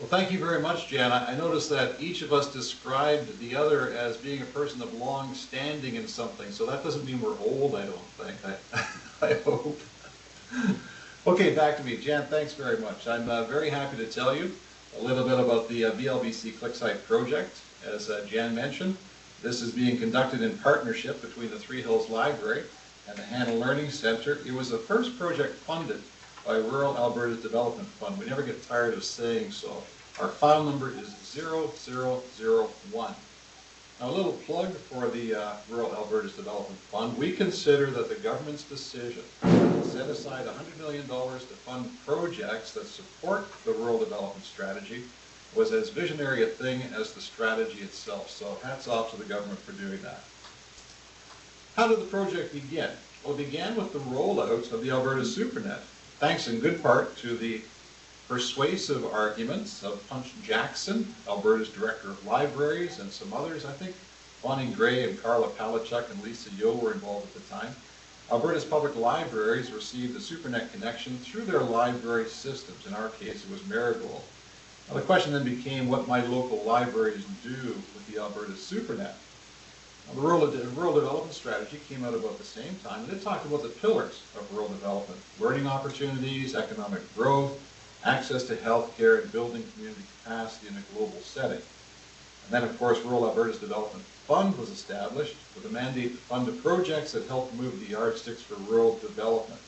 Well, thank you very much, Jan. I noticed that each of us described the other as being a person of long standing in something, so that doesn't mean we're old, I don't think. I hope. Okay, back to me. Jan, thanks very much. I'm very happy to tell you a little bit about the VLBC ClicSite project. As Jan mentioned, this is being conducted in partnership between the Three Hills Library and the Hannah Learning Center. It was the first project funded by Rural Alberta's Development Fund. We never get tired of saying so. Our file number is 0001. Now, a little plug for the Rural Alberta's Development Fund. We consider that the government's decision to set aside $100 million to fund projects that support the rural development strategy was as visionary a thing as the strategy itself. So hats off to the government for doing that. How did the project begin? Well, it began with the rollout of the Alberta SuperNet, thanks in good part to the persuasive arguments of Punch Jackson, Alberta's Director of Libraries, and some others. I think Bonnie Gray and Carla Palachuk and Lisa Yo were involved at the time. Alberta's public libraries received the SuperNet connection through their library systems. In our case, it was Marigold. Now, the question then became, what might local libraries do with the Alberta SuperNet? Now, the rural development strategy came out about the same time, and it talked about the pillars of rural development: learning opportunities, economic growth, access to health care, and building community capacity in a global setting. And then, of course, Rural Alberta's Development Fund was established with a mandate to fund the projects that helped move the yardsticks for rural development.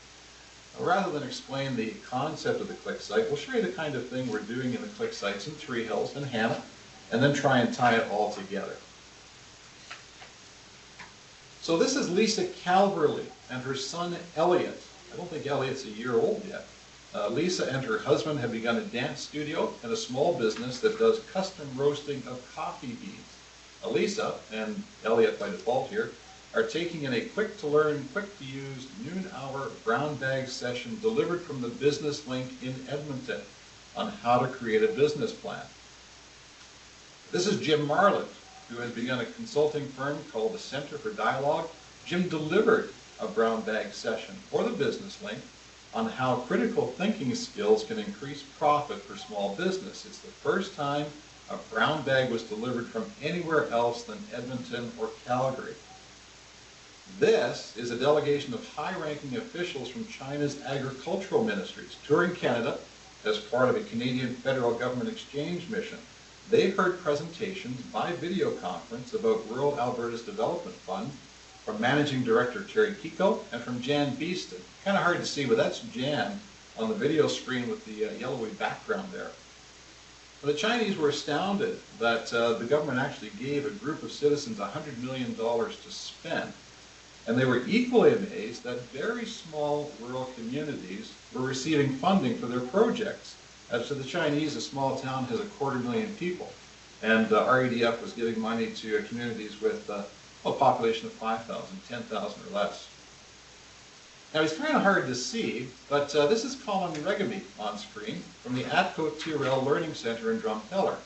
Now, rather than explain the concept of the ClicSite, we'll show you the kind of thing we're doing in the ClicSites in Three Hills and Hannah, and then try and tie it all together. So this is Lisa Calverley and her son Elliot. I don't think Elliot's a year old yet. Lisa and her husband have begun a dance studio and a small business that does custom roasting of coffee beans. Lisa, and Elliot by default here, are taking in a quick-to-learn, quick-to-use, noon-hour brown bag session delivered from the Business Link in Edmonton on how to create a business plan. This is Jim Marland, who has begun a consulting firm called the Center for Dialogue. Jim delivered a brown bag session for the Business Link on how critical thinking skills can increase profit for small business. It's the first time a brown bag was delivered from anywhere else than Edmonton or Calgary. This is a delegation of high-ranking officials from China's agricultural ministries touring Canada as part of a Canadian federal government exchange mission. They heard presentations by video conference about Rural Alberta's Development Fund from Managing Director Terry Kiko and from Jan Beeston. Kind of hard to see, but that's Jan on the video screen with the yellowy background there. The Chinese were astounded that the government actually gave a group of citizens $100 million to spend. And they were equally amazed that very small rural communities were receiving funding for their projects. As to the Chinese, a small town has 250,000 people. And REDF was giving money to communities with a population of 5,000, 10,000 or less. Now, it's kind of hard to see, but this is Colin Regamy on screen from the Atco Tyrrell Learning Center in Drumheller.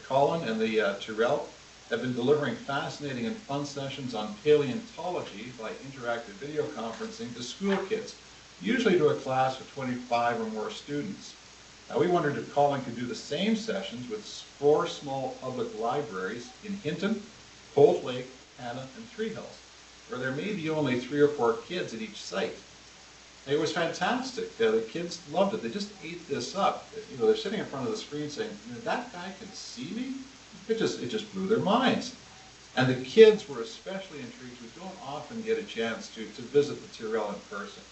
Colin and the Tyrrell have been delivering fascinating and fun sessions on paleontology by interactive video conferencing to school kids, usually to a class of 25 or more students. Now, we wondered if Colin could do the same sessions with 4 small public libraries in Hinton, Cold Lake, Hannah, and Three Hills, where there may be only 3 or 4 kids at each site. It was fantastic. The kids loved it. They just ate this up. They're sitting in front of the screen saying, that guy can see me? It just blew their minds. And the kids were especially intrigued who don't often get a chance to visit the Tyrrell in person.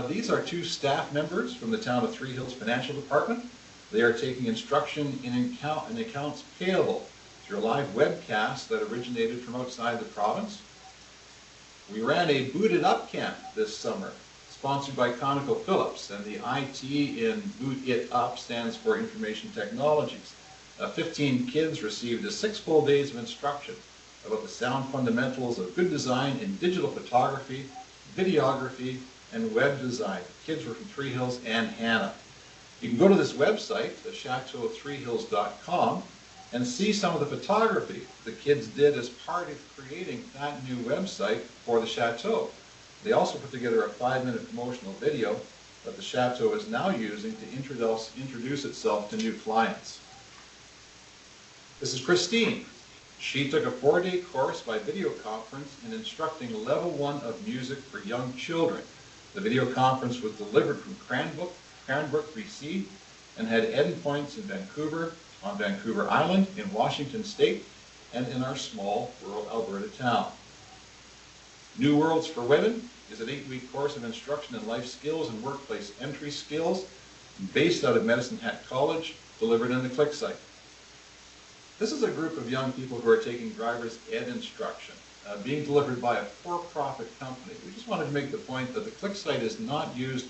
These are 2 staff members from the town of Three Hills Financial Department. They are taking instruction in accounts payable through a live webcast that originated from outside the province. We ran a Booted Up camp this summer, sponsored by ConocoPhillips, and the IT in Boot It Up stands for Information Technologies. 15 kids received 6 full days of instruction about the sound fundamentals of good design in digital photography, videography, and web design. Kids were from Three Hills and Hannah. You can go to this website, chateau3hills.com, and see some of the photography the kids did as part of creating that new website for the chateau. They also put together a 5-minute promotional video that the Chateau is now using to introduce itself to new clients. This is Christine. She took a 4-day course by video conference in instructing level 1 of music for young children. The video conference was delivered from Cranbrook, BC, and had endpoints in Vancouver, on Vancouver Island, in Washington State, and in our small rural Alberta town. New Worlds for Women is an 8-week course of instruction in life skills and workplace entry skills, based out of Medicine Hat College, delivered in the ClicSite. This is a group of young people who are taking driver's ed instruction, being delivered by a for-profit company. We just wanted to make the point that the ClicSite is not used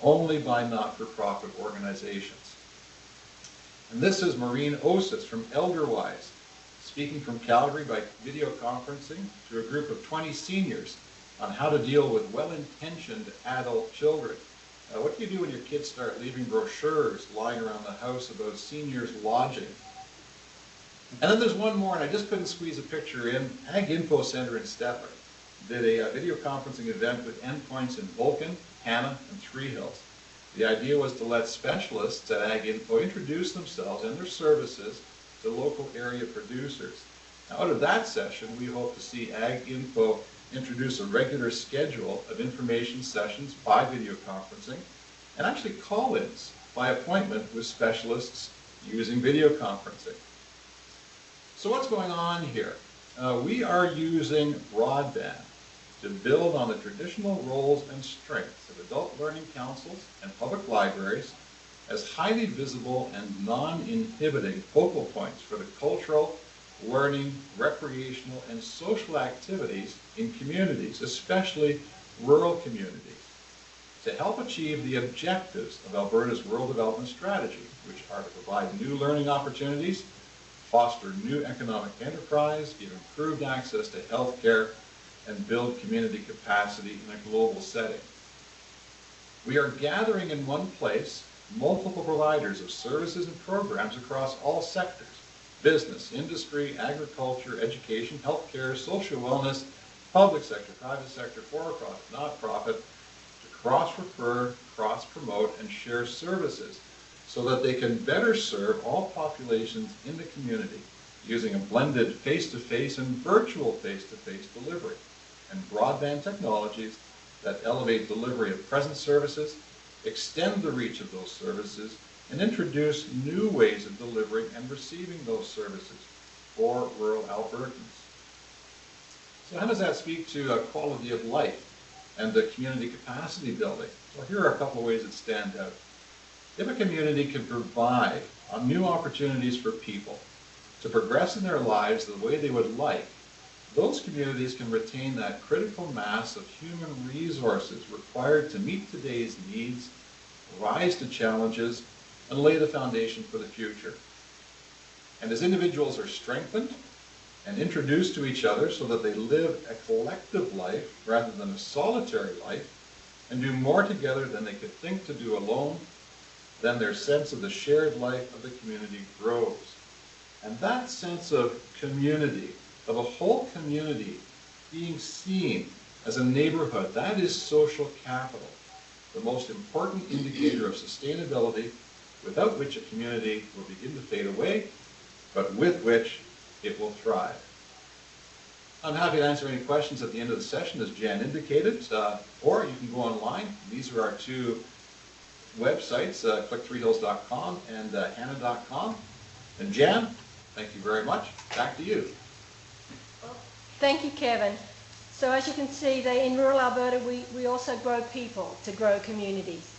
only by not-for-profit organizations. And this is Maureen Osis from Elderwise, speaking from Calgary by video conferencing to a group of 20 seniors on how to deal with well-intentioned adult children. What do you do when your kids start leaving brochures lying around the house about seniors lodging? And then there's one more, and I just couldn't squeeze a picture in. Ag Info Center in Stettler did a video conferencing event with endpoints in Vulcan, Hanna, and Three Hills. The idea was to let specialists at Ag Info introduce themselves and their services to local area producers. Now, out of that session, we hope to see Ag Info introduce a regular schedule of information sessions by video conferencing, and actually call-ins by appointment with specialists using video conferencing. So what's going on here? We are using broadband to build on the traditional roles and strengths of adult learning councils and public libraries as highly visible and non-inhibiting focal points for the cultural, learning, recreational, and social activities in communities, especially rural communities, to help achieve the objectives of Alberta's Rural Development Strategy, which are to provide new learning opportunities, foster new economic enterprise, give improved access to health care, and build community capacity in a global setting. We are gathering in one place multiple providers of services and programs across all sectors: business, industry, agriculture, education, healthcare, social wellness, public sector, private sector, for-profit, not-profit, to cross-refer, cross-promote, and share services so that they can better serve all populations in the community using a blended face-to-face and virtual face-to-face delivery and broadband technologies that elevate delivery of present services, extend the reach of those services, and introduce new ways of delivering and receiving those services for rural Albertans. So how does that speak to quality of life and the community capacity building? Well, here are a couple of ways that stand out. If a community can provide new opportunities for people to progress in their lives the way they would like, those communities can retain that critical mass of human resources required to meet today's needs, rise to challenges, and lay the foundation for the future. And as individuals are strengthened and introduced to each other so that they live a collective life rather than a solitary life, and do more together than they could think to do alone, then their sense of the shared life of the community grows. And that sense of community, of a whole community being seen as a neighborhood, that is social capital, the most important indicator of sustainability, without which a community will begin to fade away, but with which it will thrive. I'm happy to answer any questions at the end of the session, as Jan indicated, or you can go online. These are our two websites, click3hills.com and hanna.com. And Jan, thank you very much. Back to you. Thank you, Kevin. So as you can see, in rural Alberta, we also grow people to grow communities.